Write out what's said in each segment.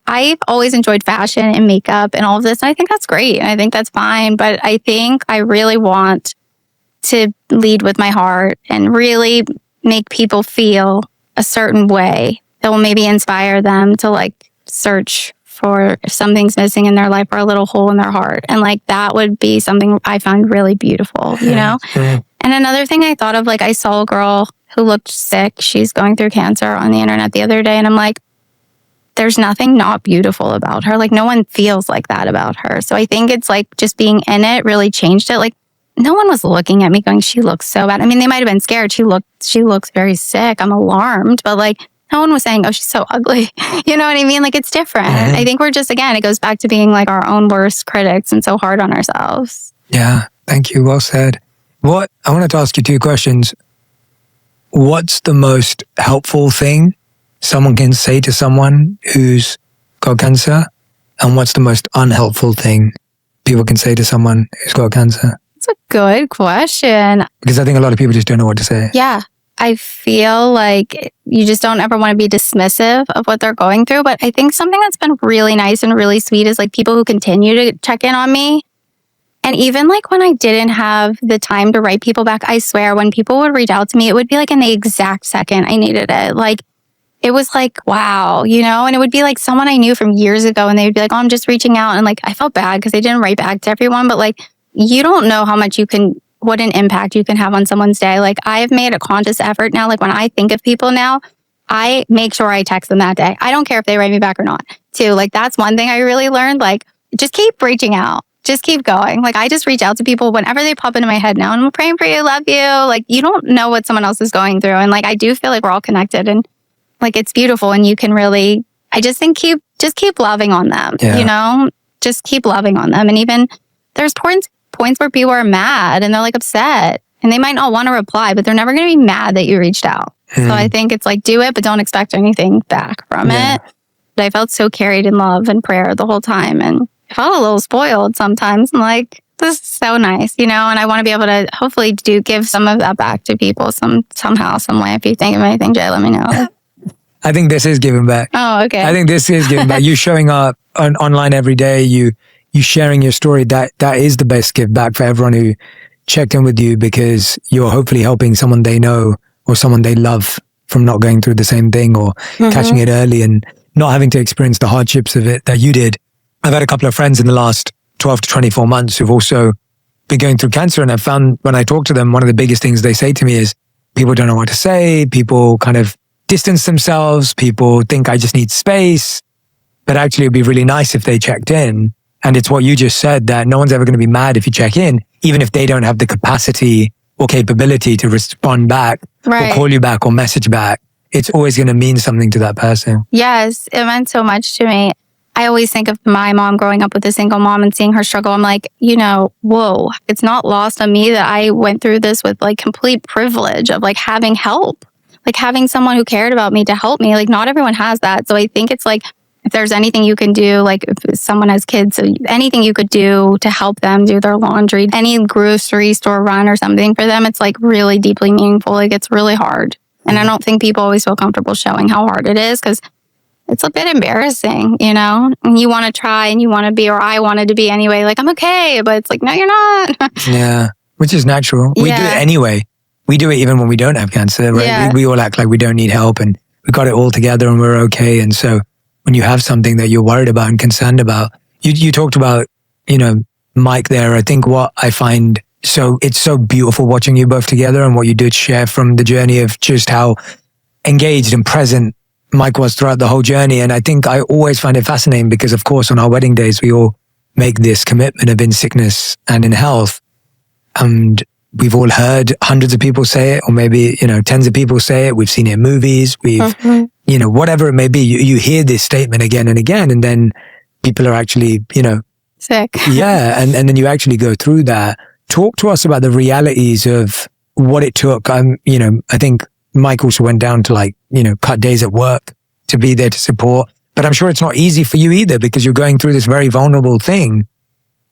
I've always enjoyed fashion and makeup and all of this. And I think that's great. And I think that's fine. But I think I really want to lead with my heart and really make people feel a certain way that will maybe inspire them to like search for if something's missing in their life or a little hole in their heart. And like that would be something I found really beautiful, you know? And another thing I thought of, like I saw a girl who looked sick. She's going through cancer on the internet the other day. And I'm like, there's nothing not beautiful about her. Like no one feels like that about her. So I think it's like just being in it really changed it. Like no one was looking at me going, she looks so bad. I mean, they might've been scared. She looks very sick. I'm alarmed, but like no one was saying, oh, she's so ugly. You know what I mean? Like it's different. I think we're just, again, it goes back to being like our own worst critics and so hard on ourselves. Yeah. Thank you. Well said. I wanted to ask you 2 questions. What's the most helpful thing someone can say to someone who's got cancer? And what's the most unhelpful thing people can say to someone who's got cancer? That's a good question. Because I think a lot of people just don't know what to say. Yeah. I feel like you just don't ever want to be dismissive of what they're going through. But I think something that's been really nice and really sweet is like people who continue to check in on me. And even like when I didn't have the time to write people back, I swear when people would reach out to me, it would be like in the exact second I needed it. Like it was like, wow, you know, and it would be like someone I knew from years ago and they would be like, oh, I'm just reaching out. And like, I felt bad because they didn't write back to everyone, but like, you don't know how much what an impact you can have on someone's day. Like I've made a conscious effort now. Like when I think of people now, I make sure I text them that day. I don't care if they write me back or not too. Like that's one thing I really learned. Like just keep reaching out. Just keep going. Like I just reach out to people whenever they pop into my head now and I'm praying for you, love you. Like you don't know what someone else is going through. And like, I do feel like we're all connected and like, it's beautiful. And you can really, I just think keep loving on them, you know, just keep loving on them. And even there's points where people are mad and they're like upset and they might not want to reply, but they're never going to be mad that you reached out. So I think it's like, do it, but don't expect anything back from it. But I felt so carried in love and prayer the whole time. And I felt a little spoiled sometimes. I'm like, this is so nice, you know, and I want to be able to hopefully give some of that back to people somehow, some way. If you think of anything, Jay, let me know. I think this is giving back. Oh, okay. I think this is giving back. You showing up online every day, you sharing your story, that is the best give back for everyone who checked in with you, because you're hopefully helping someone they know or someone they love from not going through the same thing or catching it early and not having to experience the hardships of it that you did. I've had a couple of friends in the last 12 to 24 months who've also been going through cancer, and I've found when I talk to them, one of the biggest things they say to me is people don't know what to say, people kind of distance themselves, people think I just need space, but actually it'd be really nice if they checked in. And it's what you just said, that no one's ever going to be mad if you check in, even if they don't have the capacity or capability to respond back or call you back or message back. It's always going to mean something to that person. Yes, it meant so much to me. I always think of my mom growing up with a single mom and seeing her struggle. I'm like, you know, whoa, it's not lost on me that I went through this with like complete privilege of like having help, like having someone who cared about me to help me. Like not everyone has that. So I think it's like, if there's anything you can do, like if someone has kids, so anything you could do to help them do their laundry, any grocery store run or something for them, it's like really deeply meaningful. Like it's really hard. And I don't think people always feel comfortable showing how hard it is because it's a bit embarrassing, you know? And you want to try and you want to be, or I wanted to be anyway, like I'm okay, but it's like, no, you're not. Yeah, which is natural. We do it anyway. We do it even when we don't have cancer, right? Yeah. We all act like we don't need help and we got it all together and we're okay. And so when you have something that you're worried about and concerned about, you talked about, you know, Mike there. I think what I find it's so beautiful watching you both together and what you did share from the journey of just how engaged and present Mike was throughout the whole journey. And I think I always find it fascinating because, of course, on our wedding days, we all make this commitment of in sickness and in health. And we've all heard hundreds of people say it, or maybe, you know, tens of people say it. We've seen it in movies. We've, you know, whatever it may be, you hear this statement again and again, and then people are actually, you know, sick. Yeah. And then you actually go through that. Talk to us about the realities of what it took. You know, I think Mike also went down to like, you know, cut days at work to be there to support. But I'm sure it's not easy for you either because you're going through this very vulnerable thing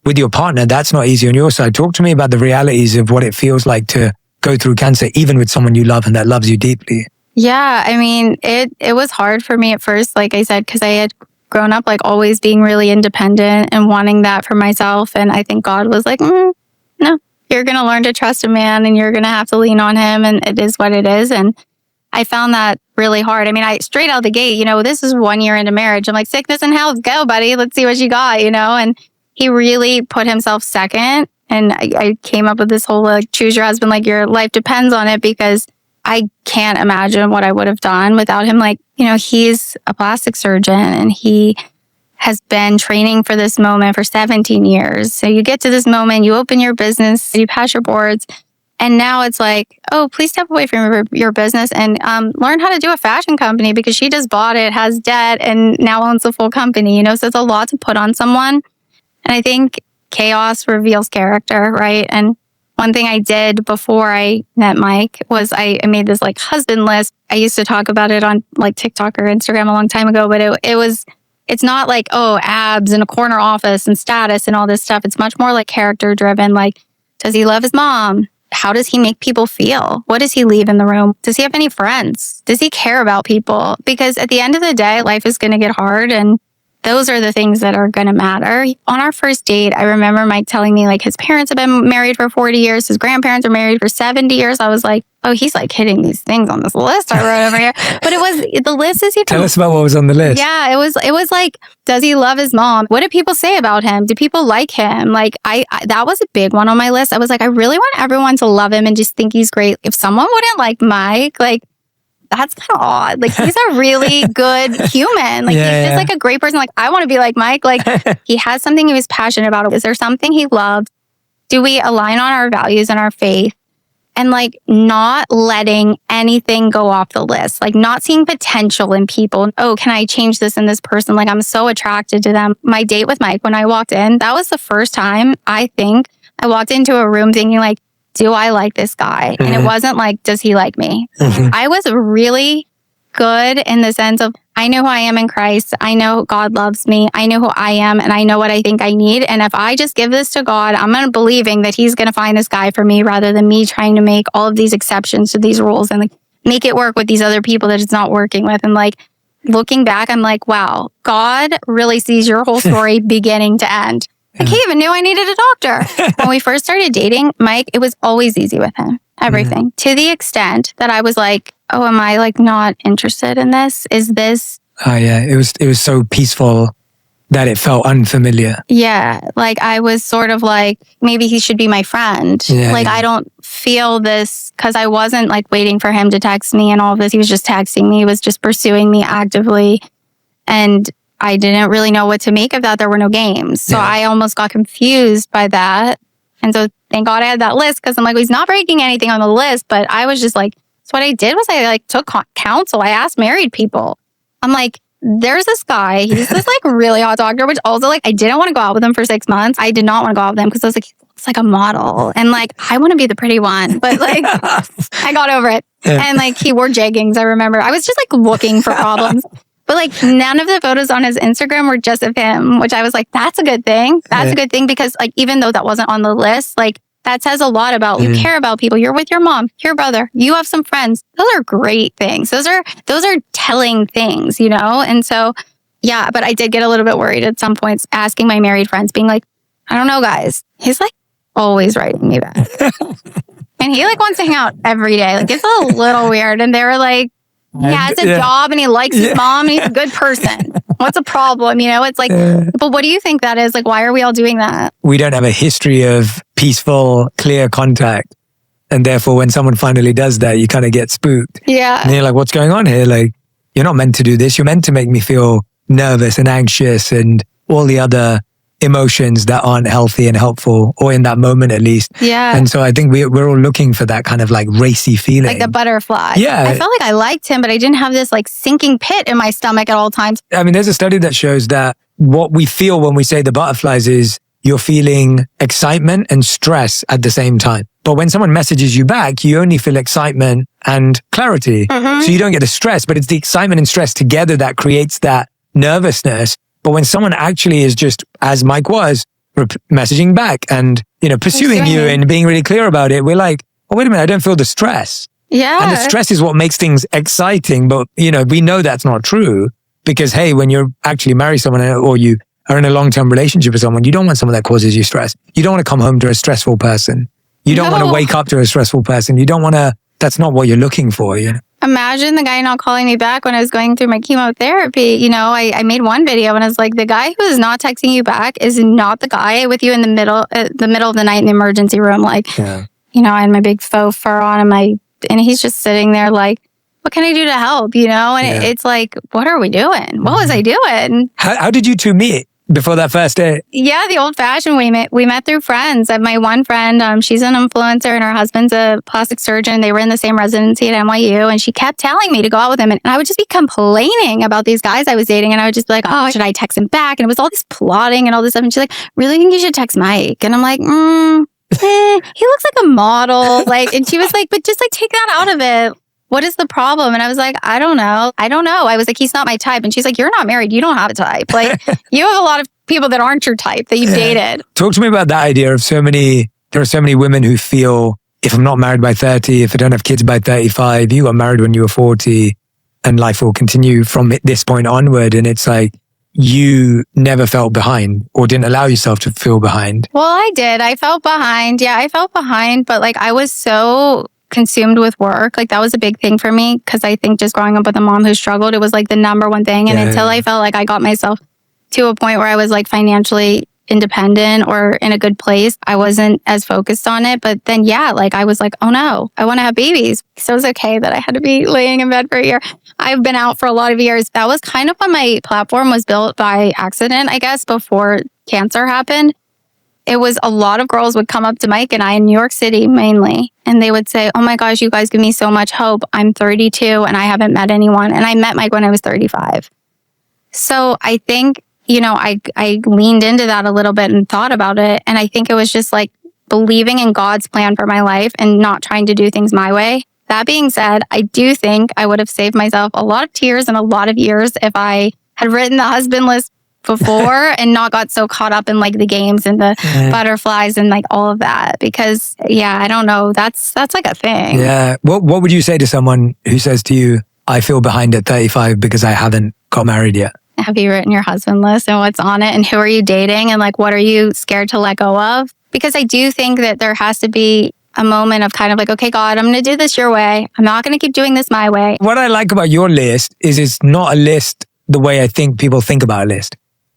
with your partner. That's not easy on your side. Talk to me about the realities of what it feels like to go through cancer, even with someone you love and that loves you deeply. Yeah, I mean, it was hard for me at first, like I said, because I had grown up like always being really independent and wanting that for myself. And I think God was like, no, you're going to learn to trust a man and you're going to have to lean on him. And it is what it is. And I found that really hard. I mean, I straight out the gate, this is 1 year into marriage. I'm like, sickness and health, go, buddy. Let's see what you got, And he really put himself second. And I came up with this whole like, choose your husband like your life depends on it, because I can't imagine what I would have done without him. Like, he's a plastic surgeon and he has been training for this moment for 17 years. So you get to this moment, you open your business, you pass your boards, and now it's like, oh, please step away from your business and learn how to do a fashion company, because she just bought it, has debt, and now owns a full company, So it's a lot to put on someone. And I think chaos reveals character, right? And one thing I did before I met Mike was I made this like husband list. I used to talk about it on like TikTok or Instagram a long time ago, but it's not like, oh, abs and a corner office and status and all this stuff. It's much more like character driven. Like, does he love his mom? How does he make people feel? What does he leave in the room? Does he have any friends? Does he care about people? Because at the end of the day, life is going to get hard, and those are the things that are going to matter. On our first date, I remember Mike telling me like his parents have been married for 40 years. His grandparents are married for 70 years. I was like, oh, he's like hitting these things on this list I wrote over here. But the list is even... Tell us about what was on the list. Yeah, it was like, does he love his mom? What do people say about him? Do people like him? Like I that was a big one on my list. I was like, I really want everyone to love him and just think he's great. If someone wouldn't like Mike, like, that's kind of odd. Like, he's a really good human. Like, he's just like a great person. Like, I want to be like Mike. Like, he has something he was passionate about. Is there something he loved? Do we align on our values and our faith? And like, not letting anything go off the list. Like, not seeing potential in people. Oh, can I change this in this person? Like, I'm so attracted to them. My date with Mike, when I walked in, that was the first time I think I walked into a room thinking like, do I like this guy? And it wasn't like, does he like me? I was really good in the sense of, I know who I am in Christ. I know God loves me. I know who I am, and I know what I think I need. And if I just give this to God, I'm going to believing that he's going to find this guy for me, rather than me trying to make all of these exceptions to these rules and like make it work with these other people that it's not working with. And like, looking back, I'm like, wow, God really sees your whole story beginning to end. Like, he even knew I needed a doctor. When we first started dating, Mike, it was always easy with him. Everything. To the extent that I was like, oh, am I like not interested in this? Is this... Oh, yeah. It was so peaceful that it felt unfamiliar. Yeah. Like, I was sort of like, maybe he should be my friend. Yeah, like, I don't feel this, because I wasn't like waiting for him to text me and all of this. He was just texting me. He was just pursuing me actively. And I didn't really know what to make of that. There were no games. So I almost got confused by that. And so thank God I had that list, because I'm like, well, he's not breaking anything on the list. But I was just like, so what I did was I like took counsel. I asked married people. I'm like, there's this guy. He's this like really hot doctor, which also like, I didn't want to go out with him for 6 months. I did not want to go out with him because I was like, he looks like a model. And like, I want to be the pretty one. But like, I got over it. And like, he wore jeggings. I remember I was just like looking for problems. But like, none of the photos on his Instagram were just of him, which I was like, that's a good thing. That's a good thing, because like, even though that wasn't on the list, like, that says a lot about you care about people. You're with your mom, your brother, you have some friends. Those are great things. Those are telling things, And so, yeah, but I did get a little bit worried at some points, asking my married friends, being like, I don't know, guys. He's like always writing me back. And he like wants to hang out every day. Like, it's a little weird. And they were like, he has a job and he likes his mom and he's a good person. What's the problem? It's like, but what do you think that is? Like, why are we all doing that? We don't have a history of peaceful, clear contact. And therefore, when someone finally does that, you kind of get spooked. Yeah. And you're like, what's going on here? Like, you're not meant to do this. You're meant to make me feel nervous and anxious and all the other emotions that aren't healthy and helpful, or in that moment at least. Yeah. And so I think we're all looking for that kind of like racy feeling. Like the butterfly. Yeah. I felt like I liked him, but I didn't have this like sinking pit in my stomach at all times. I mean, there's a study that shows that what we feel when we say the butterflies is you're feeling excitement and stress at the same time. But when someone messages you back, you only feel excitement and clarity. So you don't get the stress, but it's the excitement and stress together that creates that nervousness. But when someone actually is just, as Mike was, messaging back and, pursuing you and being really clear about it, we're like, oh, wait a minute, I don't feel the stress. Yeah. And the stress is what makes things exciting. But, we know that's not true. Because, hey, when you're actually married to someone or you are in a long-term relationship with someone, you don't want someone that causes you stress. You don't want to come home to a stressful person. You don't want to wake up to a stressful person. You don't want to, that's not what you're looking for, you know? Imagine the guy not calling me back when I was going through my chemotherapy. You know, I made one video and I was like, the guy who is not texting you back is not the guy with you in the middle of the night in the emergency room. Like, you know, I had my big faux fur on and he's just sitting there like, what can I do to help? You know, and it's like, what are we doing? What was I doing? How did you two meet before that first date? Yeah, the old fashioned way. We met through friends. My one friend, she's an influencer and her husband's a plastic surgeon. They were in the same residency at NYU and she kept telling me to go out with him. And I would just be complaining about these guys I was dating. And I would just be like, oh, should I text him back? And it was all this plotting and all this stuff. And she's like, really think you should text Mike? And I'm like, he looks like a model. Like, and she was like, but just like take that out of it. What is the problem? And I was like, I don't know. I was like, he's not my type. And she's like, you're not married. You don't have a type. Like, you have a lot of people that aren't your type that you've dated. Talk to me about that idea of there are so many women who feel, if I'm not married by 30, if I don't have kids by 35, you got married when you were 40 and life will continue from this point onward. And it's like, you never felt behind or didn't allow yourself to feel behind. Well, I did. I felt behind. Yeah, I felt behind. But like, I was so consumed with work. Like that was a big thing for me because I think just growing up with a mom who struggled, it was like the number one thing. And until I felt like I got myself to a point where I was like financially independent or in a good place, I wasn't as focused on it. But then, like I was like, oh no, I want to have babies. So it was okay that I had to be laying in bed for a year. I've been out for a lot of years. That was kind of when my platform was built by accident, I guess, before cancer happened. It was a lot of girls would come up to Mike and I in New York City mainly. And they would say, oh my gosh, you guys give me so much hope. I'm 32 and I haven't met anyone. And I met Mike when I was 35. So I think, you know, I leaned into that a little bit and thought about it. And I think it was just like believing in God's plan for my life and not trying to do things my way. That being said, I do think I would have saved myself a lot of tears and a lot of years if I had written the husband list before and not got so caught up in like the games and the butterflies and like all of that. Because I don't know, that's like a thing. Yeah. What would you say to someone who says to you, I feel behind at 35 because I haven't got married yet? Have you written your husband list and what's on it and who are you dating and like what are you scared to let go of? Because I do think that there has to be a moment of kind of like, okay, God, I'm going to do this your way. I'm not going to keep doing this my way. What I like about your list is it's not a list the way I think people think about a list.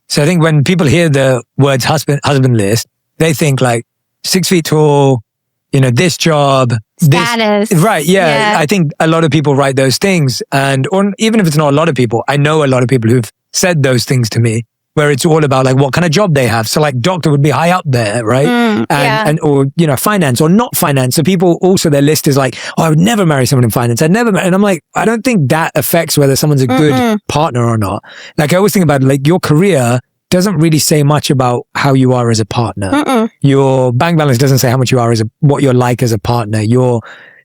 So I think when people hear the words husband list, they think like 6 feet tall, you know, this job, status. Right. Yeah. I think a lot of people write those things. Or even if it's not a lot of people, I know a lot of people who've said those things to me where it's all about like what kind of job they have. So like doctor would be high up there, right? And or, you know, finance or not finance. So people also, their list is like, oh, I would never marry someone in finance. And I'm like, I don't think that affects whether someone's a good partner or not. Like I always think about like your career doesn't really say much about how you are as a partner. Your bank balance doesn't say how much you are what you're like as a partner. Your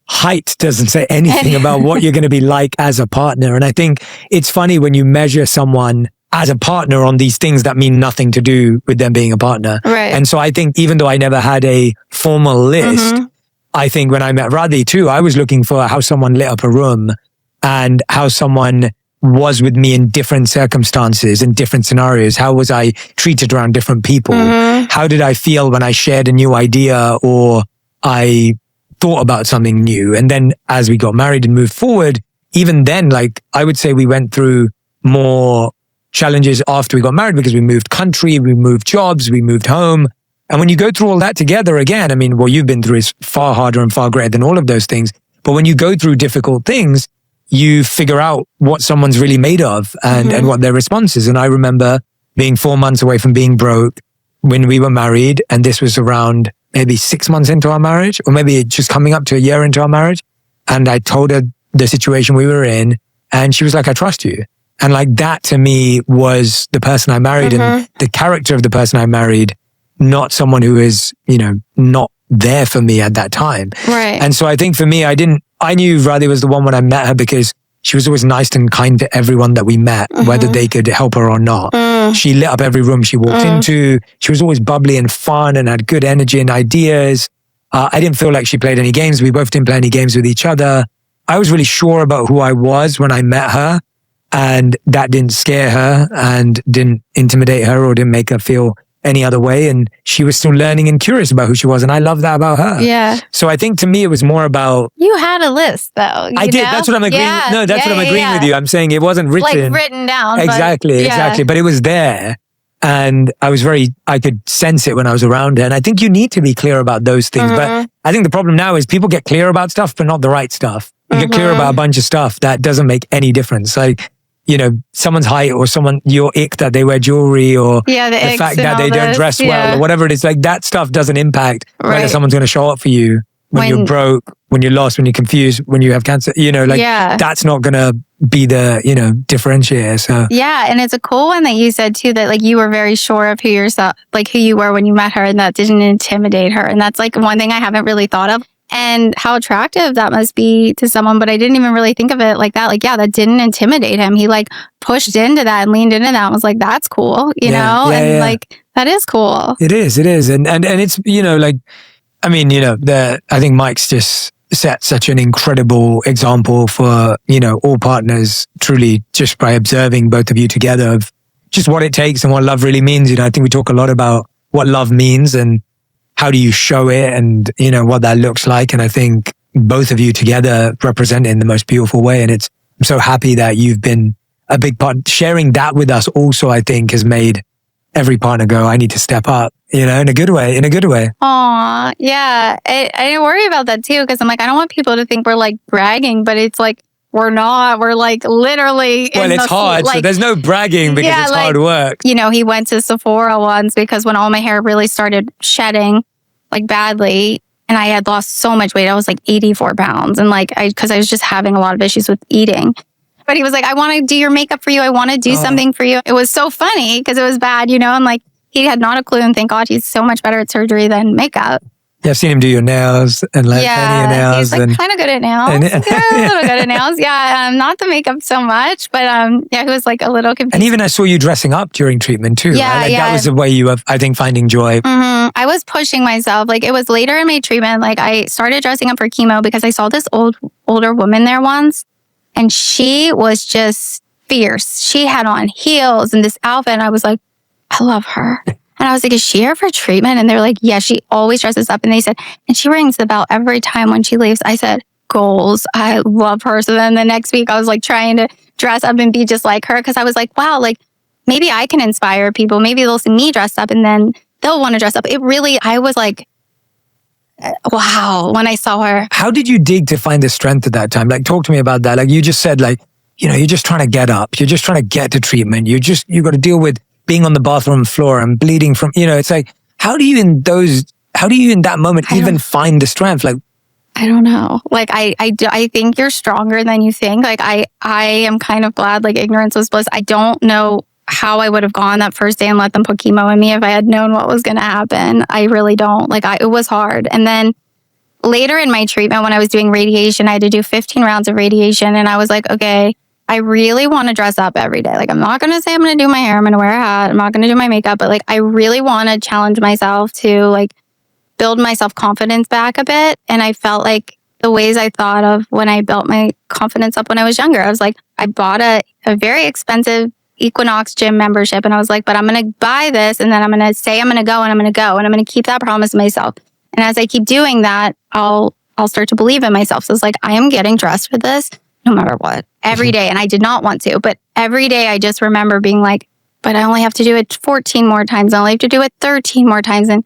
height doesn't say anything about what you're going to be like as a partner. And I think it's funny when you measure someone as a partner on these things that mean nothing to do with them being a partner. Right. And so I think even though I never had a formal list, I think when I met Radhi too, I was looking for how someone lit up a room and how someone was with me in different circumstances, in different scenarios. How was I treated around different people? How did I feel when I shared a new idea or I thought about something new? And then as we got married and moved forward, even then, like I would say we went through more challenges after we got married because we moved country, we moved jobs, we moved home. And when you go through all that together again, I mean, what you've been through is far harder and far greater than all of those things. But when you go through difficult things, you figure out what someone's really made of and what their response is. And I remember being 4 months away from being broke when we were married. And this was around maybe 6 months into our marriage, or maybe just coming up to a year into our marriage. And I told her the situation we were in. And she was like, I trust you. And like that to me was the person I married and the character of the person I married, not someone who is, you know, not there for me at that time. Right. And so I think for me, I knew Radhi was the one when I met her because she was always nice and kind to everyone that we met, whether they could help her or not. She lit up every room she walked into. She was always bubbly and fun and had good energy and ideas. I didn't feel like she played any games. We both didn't play any games with each other. I was really sure about who I was when I met her. And that didn't scare her and didn't intimidate her or didn't make her feel any other way. And she was still learning and curious about who she was. And I love that about her. Yeah. So I think to me, it was more about... You had a list though. I did. That's what I'm agreeing. Yeah. No, that's what I'm agreeing with you. I'm saying it wasn't written. Like written down. Exactly. But it was there. And I could sense it when I was around her. And I think you need to be clear about those things. But I think the problem now is people get clear about stuff, but not the right stuff. You get clear about a bunch of stuff that doesn't make any difference. Like, someone's height or your ick that they wear jewelry or the fact that they don't dress well or whatever it is, like that stuff doesn't impact whether someone's going to show up for you when you're broke, when you're lost, when you're confused, when you have cancer, that's not going to be the, differentiator. So yeah. And it's a cool one that you said too, that like you were very sure of who you were when you met her and that didn't intimidate her. And that's like one thing I haven't really thought of. And how attractive that must be to someone. But I didn't even really think of it like that. Like, yeah, that didn't intimidate him. He like pushed into that and leaned into that and was like, that's cool, like, that is cool. It is. And it's, I think Mike's just set such an incredible example for, all partners truly just by observing both of you together of just what it takes and what love really means. I think we talk a lot about what love means and how do you show it and, what that looks like. And I think both of you together represent it in the most beautiful way. And I'm so happy that you've been a big part. Sharing that with us also, I think, has made every partner go, I need to step up, in a good way. Aw, yeah. I worry about that too, because I'm like, I don't want people to think we're like bragging, but it's like, we're not. We're like literally. Well, it's hard. So there's no bragging because it's hard work. He went to Sephora once because when all my hair really started shedding like badly and I had lost so much weight, I was like 84 pounds. And because I was just having a lot of issues with eating. But he was like, I want to do your makeup for you. I want to do something for you. It was so funny because it was bad, and like he had not a clue. And thank God he's so much better at surgery than makeup. Yeah, I've seen him do your nails and plenty of nails. He's like kind of good at nails. A little good at nails. Yeah, not the makeup so much, but he was like a little confused. And even I saw you dressing up during treatment too. Yeah, right? That was the way you were, I think, finding joy. Mm-hmm. I was pushing myself. Like it was later in my treatment. Like I started dressing up for chemo because I saw this older woman there once, and she was just fierce. She had on heels and this outfit, and I was like, I love her. And I was like, is she here for treatment? And they're like, yeah, she always dresses up. And they said, and she rings the bell every time when she leaves. I said, goals. I love her. So then the next week I was like trying to dress up and be just like her. Cause I was like, wow, like maybe I can inspire people. Maybe they'll see me dressed up and then they'll want to dress up. I was like, wow, when I saw her. How did you dig to find the strength at that time? Like, talk to me about that. Like you just said, like, you're just trying to get up. You're just trying to get to treatment. You got to deal with being on the bathroom floor and bleeding from, it's like, how do you in that moment even find the strength? Like, I don't know. Like, I think you're stronger than you think. Like, I am kind of glad, like, ignorance was bliss. I don't know how I would have gone that first day and let them put chemo in me if I had known what was going to happen. I really don't. Like, it was hard. And then later in my treatment, when I was doing radiation, I had to do 15 rounds of radiation. And I was like, okay, I really want to dress up every day. Like, I'm not going to say I'm going to do my hair. I'm going to wear a hat. I'm not going to do my makeup. But like, I really want to challenge myself to like build my self-confidence back a bit. And I felt like the ways I thought of when I built my confidence up when I was younger, I was like, I bought a very expensive Equinox gym membership. And I was like, but I'm going to buy this. And then I'm going to say I'm going to go and I'm going to go. And I'm going to keep that promise to myself. And as I keep doing that, I'll start to believe in myself. So it's like, I am getting dressed for this no matter what, every day. And I did not want to, but every day I just remember being like, but I only have to do it 14 more times. I only have to do it 13 more times. And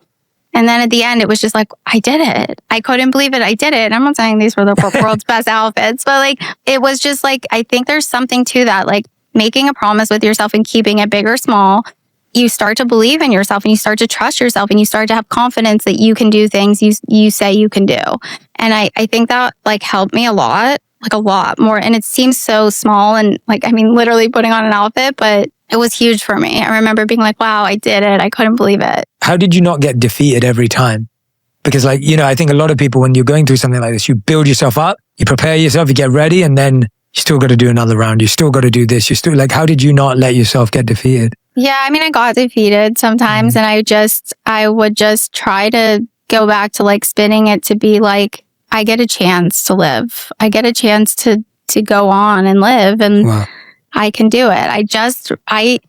then at the end, it was just like, I did it. I couldn't believe it. I did it. I'm not saying these were the world's best outfits, but like, it was just like, I think there's something to that, like making a promise with yourself and keeping it big or small. You start to believe in yourself and you start to trust yourself and you start to have confidence that you can do things you say you can do. And I think that like helped me a lot more. And it seems so small and like, I mean, literally putting on an outfit, but it was huge for me. I remember being like, wow, I did it. I couldn't believe it. How did you not get defeated every time? Because like, I think a lot of people, when you're going through something like this, you build yourself up, you prepare yourself, you get ready, and then you still got to do another round. You still got to do this. You still like, how did you not let yourself get defeated? Yeah, I mean, I got defeated sometimes and I would just try to go back to like spinning it to be like, I get a chance to live. I get a chance to go on and live. And I can do it.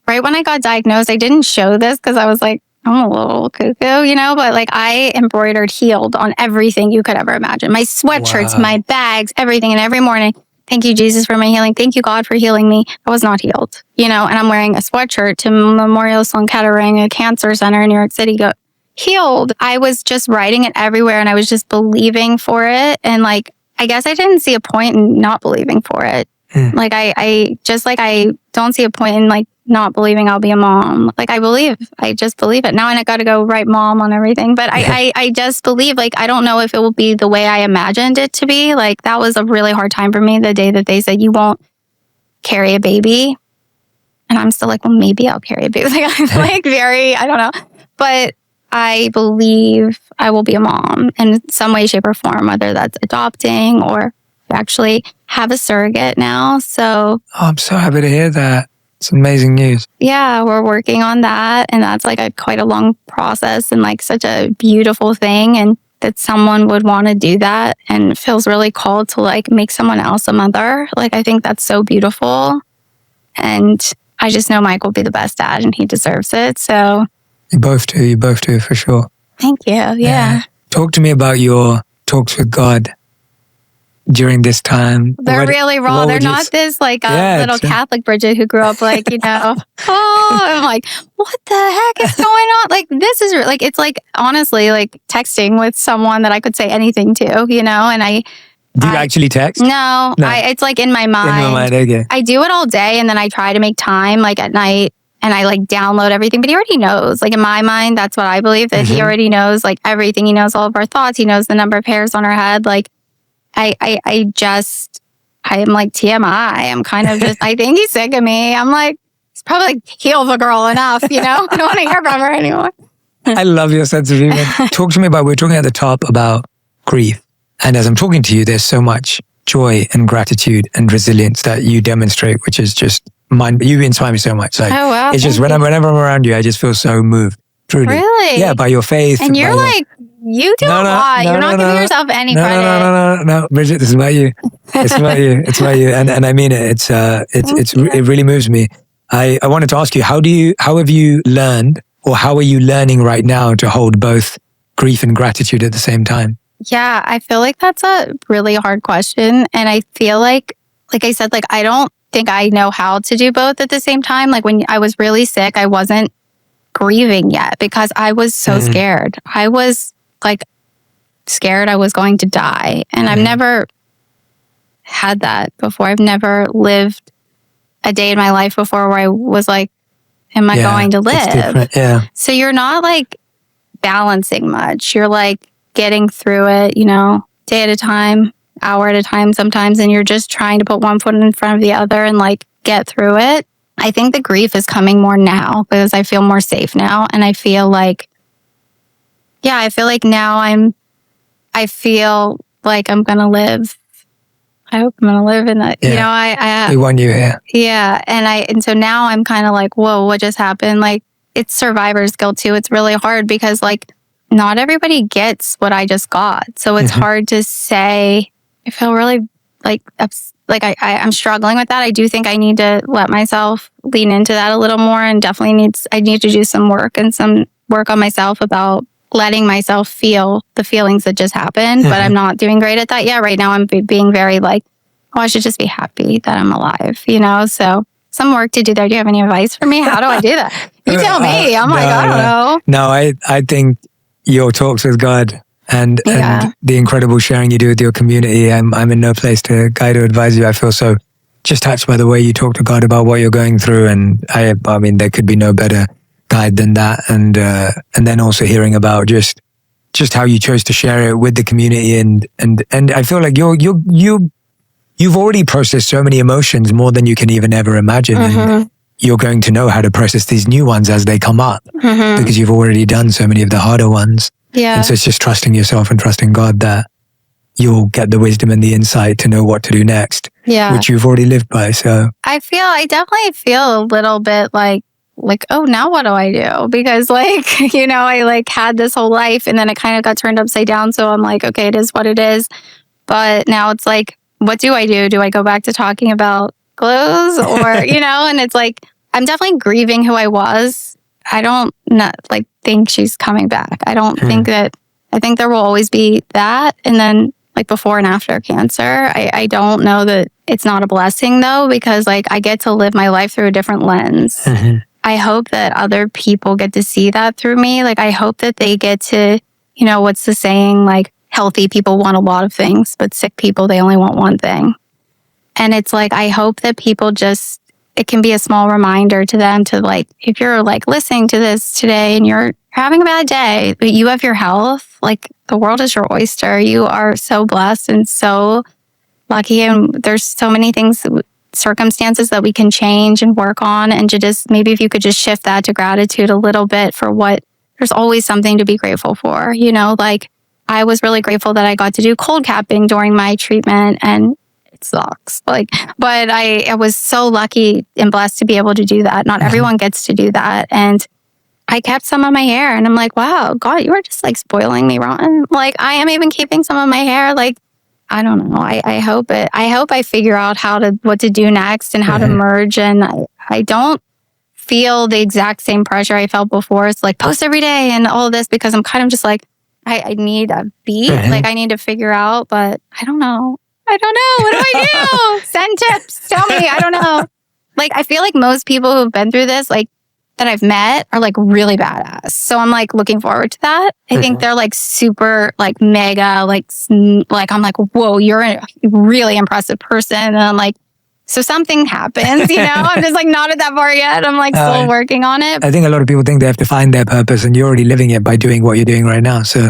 Right when I got diagnosed, I didn't show this because I was like, I'm a little cuckoo, but like I embroidered healed on everything you could ever imagine. My sweatshirts, my bags, everything. And every morning, thank you, Jesus, for my healing. Thank you, God, for healing me. I was not healed, and I'm wearing a sweatshirt to Memorial Sloan Kettering, a cancer center in New York City, healed. I was just writing it everywhere and I was just believing for it. And like, I guess I didn't see a point in not believing for it. Like I don't see a point in like not believing I'll be a mom. Like I just believe it. Now I got to go write mom on everything. But I just believe, like, I don't know if it will be the way I imagined it to be. Like that was a really hard time for me the day that they said you won't carry a baby. And I'm still like, well, maybe I'll carry a baby. Like I'm like I don't know. But I believe I will be a mom in some way, shape, or form, whether that's adopting or actually have a surrogate now. So I'm so happy to hear that. It's amazing news. Yeah, we're working on that. And that's like quite a long process and like such a beautiful thing. And that someone would want to do that and feels really called to like make someone else a mother. Like, I think that's so beautiful. And I just know Mike will be the best dad and he deserves it. So you both do for sure. Thank you. Yeah. Talk to me about your talks with God during this time. They're really raw. They're not this like little Catholic Bridget who grew up like, I'm like, what the heck is going on? Like, this is like, it's like, honestly, like texting with someone that I could say anything to, and Do you actually text? No. It's like in my mind. In my mind, okay. I do it all day and then I try to make time like at night and I like download everything, but he already knows. Like in my mind, that's what I believe, that he already knows like everything. He knows all of our thoughts. He knows the number of hairs on our head. Like, I am like TMI. I'm kind of just, I think he's sick of me. I'm like, he's probably like, heal the girl enough, I don't want to hear from her anymore. I love your sense of humor. Talk to me about, we're talking at the top about grief. And as I'm talking to you, there's so much joy and gratitude and resilience that you demonstrate, which is just you inspire me so much. Like, oh, wow. It's just whenever I'm around you, I just feel so moved. Truly. Really? Yeah, by your faith. And you're like, you do a lot. You're not giving yourself any credit. No, Bridget, this is about you. It's about you. It's about you. And I mean it. It really moves me. I wanted to ask you, how have you learned, or how are you learning right now to hold both grief and gratitude at the same time? Yeah, I feel like that's a really hard question. And I feel like I said, like, I don't think I know how to do both at the same time. Like when I was really sick, I wasn't grieving yet because I was so scared. I was like scared I was going to die. And I've never had that before. I've never lived a day in my life before where I was like, am I going to live? Yeah. So you're not like balancing much. You're like getting through it, day at a time, hour at a time sometimes. And you're just trying to put one foot in front of the other and like get through it. I think the grief is coming more now because I feel more safe now. And I feel like, now I feel like I'm going to live. I hope I'm going to live in that, we want you here. Yeah. And so now I'm kind of like, whoa, what just happened? Like, it's survivor's guilt too. It's really hard because like, not everybody gets what I just got. So it's hard to say. I feel really like I'm struggling with that. I do think I need to let myself lean into that a little more, and definitely I need to do some work on myself about letting myself feel the feelings that just happened. But I'm not doing great at that yet. Right now I'm being very like, oh, I should just be happy that I'm alive, So some work to do there. Do you have any advice for me? How do I do that? You tell me. I'm like, I don't know. No, I think your talks with God and the incredible sharing you do with your community. I'm in no place to guide or advise you. I feel so just touched by the way you talk to God about what you're going through, and I mean there could be no better guide than that. And then also hearing about just how you chose to share it with the community, and I feel like you've already processed so many emotions, more than you can even ever imagine. And you're going to know how to process these new ones as they come up because you've already done so many of the harder ones. Yeah. And so it's just trusting yourself and trusting God that you'll get the wisdom and the insight to know what to do next, which you've already lived by. So I definitely feel a little bit like, oh, now what do I do? Because like, I like had this whole life and then it kind of got turned upside down. So I'm like, okay, it is what it is. But now it's like, what do I do? Do I go back to talking about clothes or, you know, and it's like, I'm definitely grieving who I was. I don't think she's coming back. I don't think that, I think there will always be that. And then like before and after cancer, I don't know that it's not a blessing though, because like I get to live my life through a different lens. I hope that other people get to see that through me. Like I hope that they get to, you know, what's the saying? Like healthy people want a lot of things, but sick people, they only want one thing. And it's like, I hope that people just, it can be a small reminder to them to like, if you're like listening to this today and you're having a bad day, but you have your health, like the world is your oyster. You are so blessed and so lucky. And there's so many things, circumstances that we can change and work on. And to just, maybe if you could just shift that to gratitude a little bit for what, there's always something to be grateful for. You know, like I was really grateful that I got to do cold capping during my treatment, and sucks. Like, but I was so lucky and blessed to be able to do that. Not everyone gets to do that. And I kept some of my hair and I'm like, wow, God, you were just like spoiling me rotten. Like I am even keeping some of my hair. Like, I don't know. I hope I figure out what to do next and how to merge. And I don't feel the exact same pressure I felt before. It's like post every day and all of this, because I'm kind of just like, I need a beat. Like I need to figure out, but I don't know. What do I do? Send tips. Tell me. I don't know. Like, I feel like most people who've been through this, like, that I've met are like really badass. So I'm like looking forward to that. I think they're like super, like mega, like I'm like, whoa, you're a really impressive person. And I'm like, so something happens, you know? I'm just like not at that far yet. I'm like still working on it. I think a lot of people think they have to find their purpose, and you're already living it by doing what you're doing right now. So,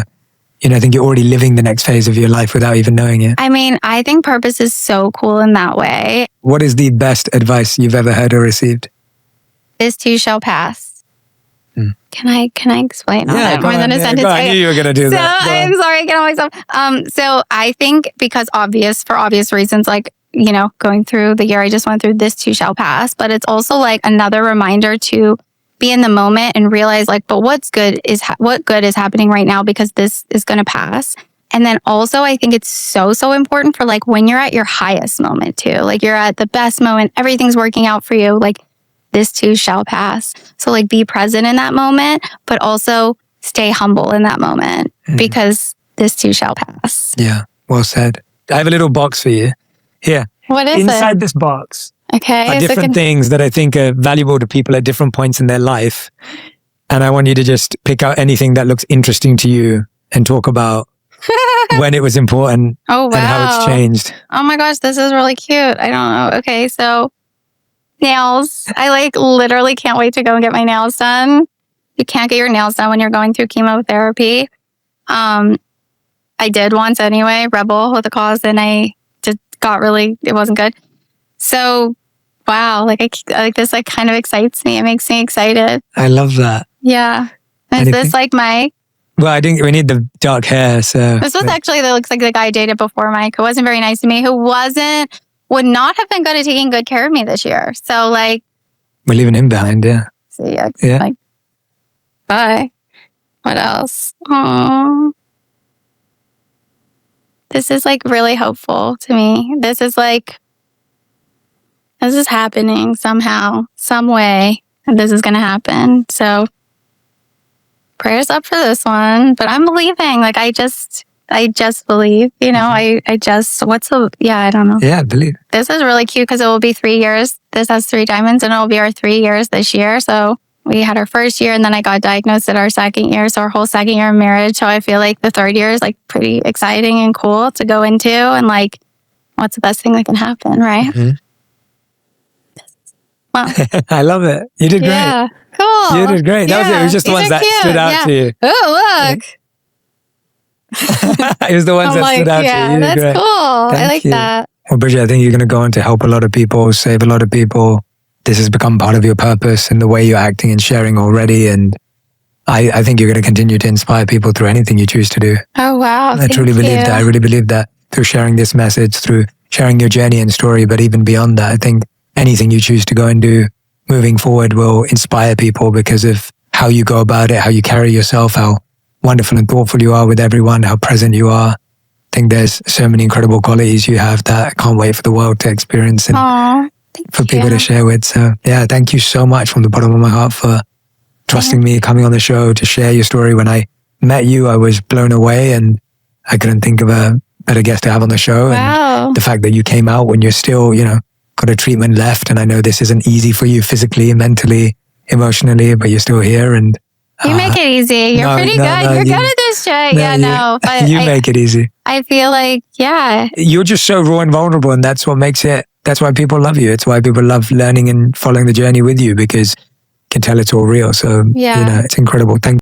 you know, I think you're already living the next phase of your life without even knowing it. I mean, I think purpose is so cool in that way. What is the best advice you've ever heard or received? This too shall pass. Can I explain all that more than a sentence? I knew you were going to do that. I'm sorry, I get on myself. So I think because for obvious reasons, like, you know, going through the year I just went through, this too shall pass. But it's also like another reminder to be in the moment and realize like, but what good is happening right now, because this is going to pass. And then also I think it's so important for like when you're at your highest moment too, like you're at the best moment, everything's working out for you, like this too shall pass. So like be present in that moment, but also stay humble in that moment because this too shall pass. Yeah, well said. I have a little box for you. Here. What is Inside this box. Okay. Are different things that I think are valuable to people at different points in their life. And I want you to just pick out anything that looks interesting to you and talk about when it was important and how it's changed. Oh my gosh, this is really cute. I don't know. Okay, so nails. I like literally can't wait to go and get my nails done. You can't get your nails done when you're going through chemotherapy. I did once anyway, rebel with a cause, and I just it wasn't good. So, wow, like this like kind of excites me. It makes me excited. I love that. Yeah. Is this like Mike? Well, I think we need the dark hair. So this was actually that looks like the guy I dated before Mike, who wasn't very nice to me, would not have been good at taking good care of me this year. So like, we're leaving him behind. Yeah. See, yeah. Like, bye. What else? Aww. This is like really hopeful to me. This is happening somehow, some way, and this is going to happen. So prayers up for this one, but I'm believing. Like I just believe, you know, I don't know. Yeah, I believe. This is really cute because it will be 3 years. This has 3 diamonds and it will be our 3 years this year. So we had our first year and then I got diagnosed at our second year. So our whole second year of marriage. So I feel like the third year is like pretty exciting and cool to go into. And like, what's the best thing that can happen, right? Wow. I love it. You did great. Yeah, cool. You did great. That was it. It was just the ones that stood out to you. Oh, look. It was the ones that stood out to you. Yeah, that's great. Cool. I like that. Well, Bridget, I think you're going to go on to help a lot of people, save a lot of people. This has become part of your purpose and the way you're acting and sharing already. And I think you're going to continue to inspire people through anything you choose to do. Oh, wow. I truly believe that. I really believe that through sharing this message, through sharing your journey and story. But even beyond that, I think anything you choose to go and do moving forward will inspire people because of how you go about it, how you carry yourself, how wonderful and thoughtful you are with everyone, how present you are. I think there's so many incredible qualities you have that I can't wait for the world to experience. And for people to share with. So yeah, thank you so much from the bottom of my heart for trusting me, coming on the show to share your story. When I met you, I was blown away, and I couldn't think of a better guest to have on the show. Wow. And the fact that you came out when you're still, got a treatment left, and I know this isn't easy for you physically, mentally, emotionally, but you're still here. And you make it easy. You're pretty good. You're good at this shit. But you make it easy. I feel like, you're just so raw and vulnerable, and that's what makes it. That's why people love you. It's why people love learning and following the journey with you, because you can tell it's all real. So, it's incredible. Thank